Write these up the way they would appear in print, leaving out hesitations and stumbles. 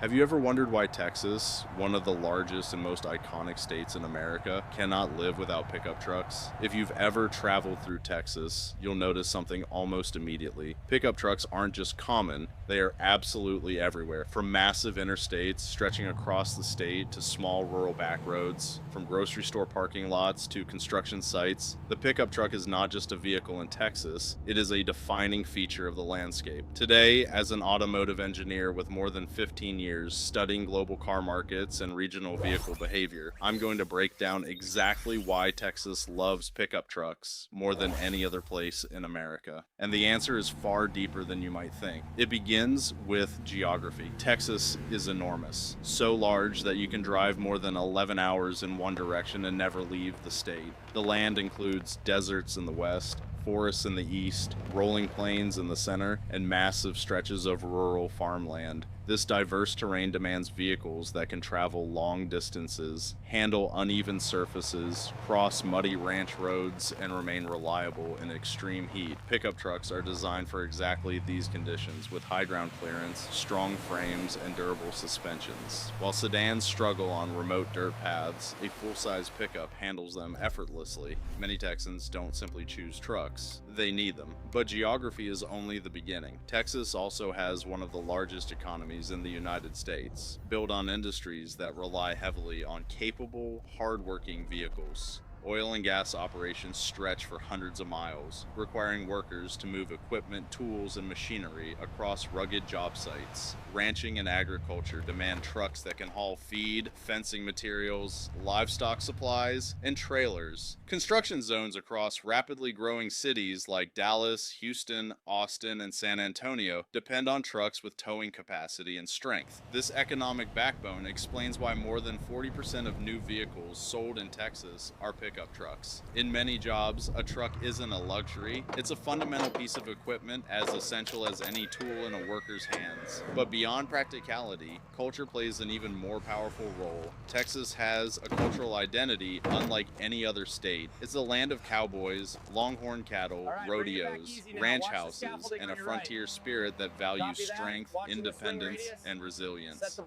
Have you ever wondered why Texas, one of the largest and most iconic states in America, cannot live without pickup trucks? If you've ever traveled through Texas, you'll notice something almost immediately. Pickup trucks aren't just common, they are absolutely everywhere. From massive interstates stretching across the state to small rural back roads, from grocery store parking lots to construction sites, the pickup truck is not just a vehicle in Texas, it is a defining feature of the landscape. Today, as an automotive engineer with more than 15 years studying global car markets and regional vehicle behavior, I'm going to break down exactly why Texas loves pickup trucks more than any other place in America. And the answer is far deeper than you might think. It begins with geography. Texas is enormous, so large that you can drive more than 11 hours in one direction and never leave the state. The land includes deserts in the west, forests in the east, rolling plains in the center, and massive stretches of rural farmland. This diverse terrain demands vehicles that can travel long distances, handle uneven surfaces, cross muddy ranch roads, and remain reliable in extreme heat. Pickup trucks are designed for exactly these conditions, with high ground clearance, strong frames, and durable suspensions. While sedans struggle on remote dirt paths, a full-size pickup handles them effortlessly. Many Texans don't simply choose trucks, they need them. But geography is only the beginning. Texas also has one of the largest economies in the United States, built on industries that rely heavily on capable, hardworking vehicles. Oil and gas operations stretch for hundreds of miles, requiring workers to move equipment, tools, and machinery across rugged job sites. Ranching and agriculture demand trucks that can haul feed, fencing materials, livestock supplies, and trailers. Construction zones across rapidly growing cities like Dallas, Houston, Austin, and San Antonio depend on trucks with towing capacity and strength. This economic backbone explains why more than 40% of new vehicles sold in Texas are pickup trucks. In many jobs, a truck isn't a luxury, it's a fundamental piece of equipment as essential as any tool in a worker's hands. But beyond practicality, culture plays an even more powerful role. Texas has a cultural identity unlike any other state. It's a land of cowboys, longhorn cattle, rodeos, ranch houses, and a frontier spirit that values strength, independence, and resilience.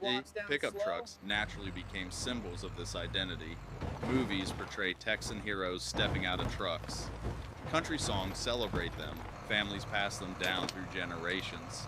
Pickup trucks naturally became symbols of this identity. Movies portray Texan heroes stepping out of trucks. Country songs celebrate them. Families pass them down through generations.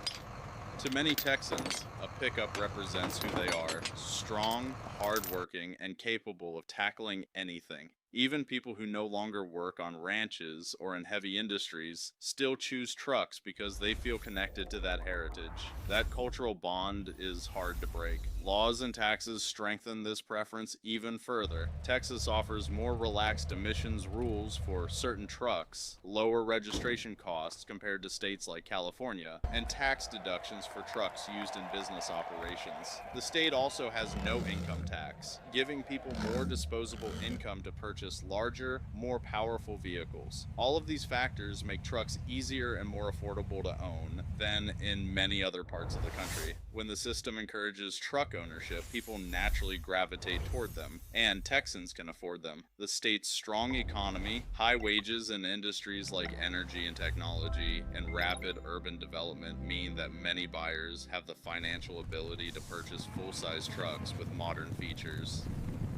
To many Texans, a pickup represents who they are: strong, hardworking, and capable of tackling anything. Even people who no longer work on ranches or in heavy industries still choose trucks because they feel connected to that heritage. That cultural bond is hard to break. Laws and taxes strengthen this preference even further. Texas offers more relaxed emissions rules for certain trucks, lower registration costs compared to states like California, and tax deductions for trucks used in business operations. The state also has no income tax, giving people more disposable income to purchase larger, more powerful vehicles. All of these factors make trucks easier and more affordable to own than in many other parts of the country. When the system encourages truck ownership, people naturally gravitate toward them, and Texans can afford them. The state's strong economy, high wages in industries like energy and technology, and rapid urban development mean that many buyers have the financial ability to purchase full-size trucks with modern features.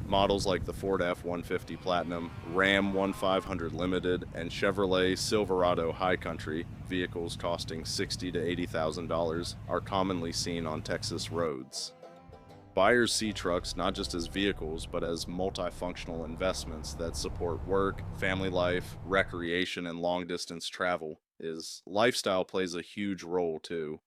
Models like the Ford F-150 Platinum, Ram 1500 Limited, and Chevrolet Silverado High Country, vehicles costing $60,000 to $80,000, are commonly seen on Texas roads. Buyers see trucks not just as vehicles, but as multifunctional investments that support work, family life, recreation, and long-distance travel. Lifestyle plays a huge role too.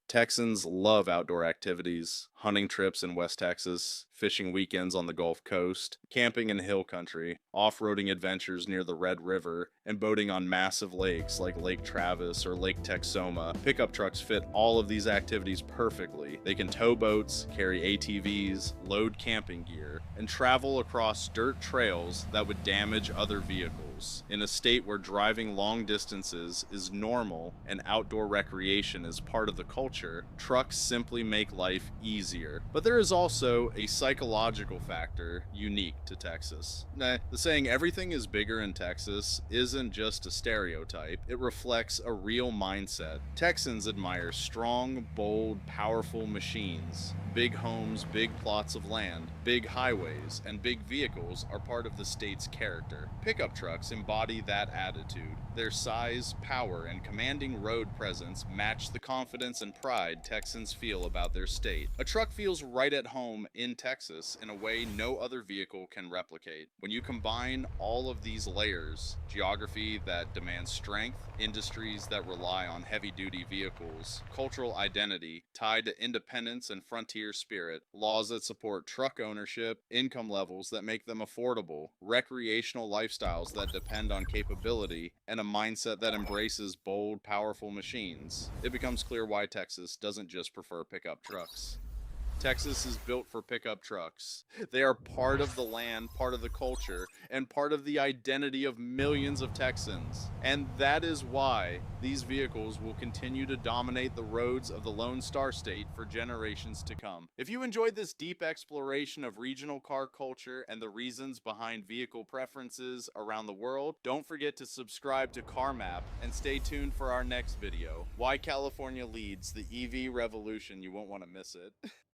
Texans love outdoor activities, hunting trips in West Texas, fishing weekends on the Gulf Coast, camping in hill country, off-roading adventures near the Red River, and boating on massive lakes like Lake Travis or Lake Texoma. Pickup trucks fit all of these activities perfectly. They can tow boats, carry ATVs, load camping gear, and travel across dirt trails that would damage other vehicles. vehicles. In a state where driving long distances is normal and outdoor recreation is part of the culture, trucks simply make life easier. But there is also a psychological factor unique to Texas. The saying everything is bigger in Texas isn't just a stereotype, it reflects a real mindset. Texans admire strong, bold, powerful machines. Big homes, big plots of land, big highways, and big vehicles are part of the state's character. Pickup trucks embody that attitude. Their size, power, and commanding road presence match the confidence and pride Texans feel about their state. A truck feels right at home in Texas in a way no other vehicle can replicate. When you combine all of these layers, geography that demands strength, industries that rely on heavy-duty vehicles, cultural identity tied to independence and frontier spirit, laws that support truck ownership, income levels that make them affordable, recreational lifestyles that depend on capability, and a mindset that embraces bold, powerful machines, it becomes clear why Texas doesn't just prefer pickup trucks. Texas is built for pickup trucks. They are part of the land, part of the culture, and part of the identity of millions of Texans. And that is why these vehicles will continue to dominate the roads of the Lone Star State for generations to come. If you enjoyed this deep exploration of regional car culture and the reasons behind vehicle preferences around the world, don't forget to subscribe to Car Map and stay tuned for our next video. Why California leads the EV revolution. You won't want to miss it.